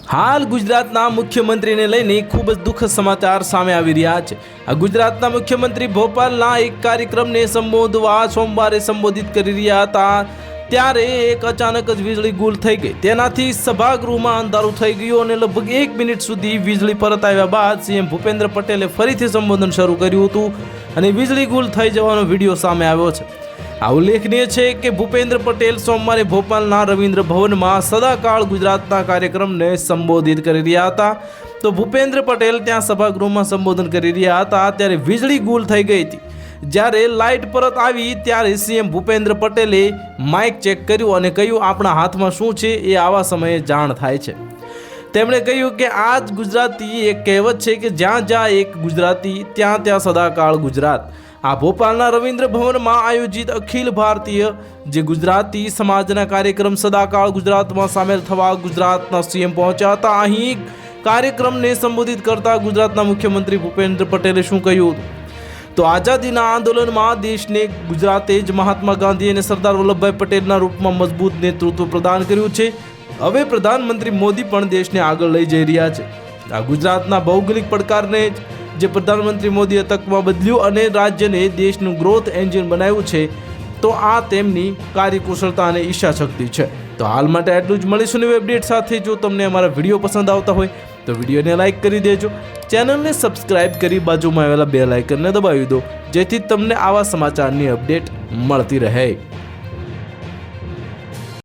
હાલ ગુજરાતના મુખ્યમંત્રીને લઈને ખૂબ જ દુઃખદ સમાચાર સામે આવી રહ્યા છે। આ ગુજરાતના મુખ્યમંત્રી ભોપાલના એક કાર્યક્રમને સંબોધવા સોમવારે સંબોધિત કરી રહ્યા હતા ત્યારે એક અચાનક જ વીજળી ગુલ થઈ ગઈ। તેનાથી સભાગૃહમાં અંધારું થઈ ગયું અને લગભગ 1 મિનિટ સુધી વીજળી પરત આવ્યા બાદ સીએમ ભૂપેન્દ્ર પટેલે ફરીથી સંબોધન શરૂ કર્યું હતું અને વીજળી ગુલ થઈ જવાનો વિડીયો સામે આવ્યો છે। આ ઉલ્લેખનીય છે કે ભૂપેન્દ્ર પટેલ સોમવારે ભોપાલના રવિન્દ્ર ભવનમાં સદાકાળ ગુજરાતના કાર્યક્રમને સંબોધિત કરી રહ્યા હતા। તો ભૂપેન્દ્ર પટેલ ત્યાં સભાગૃહમાં સંબોધન કરી રહ્યા હતા ત્યારે વીજળી ગુલ થઈ ગઈ હતી। જ્યારે લાઇટ પરત આવી ત્યારે સીએમ ભૂપેન્દ્ર પટેલે માઇક ચેક કર્યું અને કહ્યું આપણા હાથમાં શું છે એ આવા સમયે જાણ થાય છે। તેમણે કહ્યું કે આ જ ગુજરાતી એક કહેવત છે કે જ્યાં જ્યાં એક ગુજરાતી ત્યાં ત્યાં સદાકાળ ગુજરાત। આ ભોપાલના રવિન્દ્ર ભવનમાં આયોજિત અખિલ ભારતીય જે ગુજરાતી સમાજના કાર્યક્રમ સદાકાળ ગુજરાતમાં સામેલ થવા ગુજરાતના સીએમ પહોંચ્યા હતા। અહીં કાર્યક્રમને સંબોધિત કરતા ગુજરાતના મુખ્યમંત્રી ભૂપેન્દ્ર પટેલે શું કહ્યું તો આઝાદીના આંદોલનમાં દેશને ગુજરાતે જ મહાત્મા ગાંધી અને સરદાર વલ્લભભાઈ પટેલના રૂપમાં મજબૂત નેતૃત્વ પ્રદાન કર્યું છે। હવે પ્રધાનમંત્રી મોદી પણ દેશને આગળ લઈ જઈ રહ્યા છે। આ ગુજરાતના ભૌગોલિક પડકારને જે પ્રધાનમંત્રી મોદીએ તકમાં બદલ્યું અને રાજ્યને દેશનું ગ્રોથ એન્જિન બનાવ્યું છે તો આ તેમની કાર્યકુશળતા અને ઈચ્છાશક્તિ છે। તો હાલ માટે આટલું જ, મળીશું નવી અપડેટ સાથે। જો તમને અમારા વિડીયો પસંદ આવતા હોય તો વિડીયોને લાઇક કરી દેજો, ચેનલને સબસ્ક્રાઇબ કરી બાજુમાં આવેલા બેલ આઇકનને દબાવી દો જેથી તમને આવા સમાચારની અપડેટ મળતી રહે।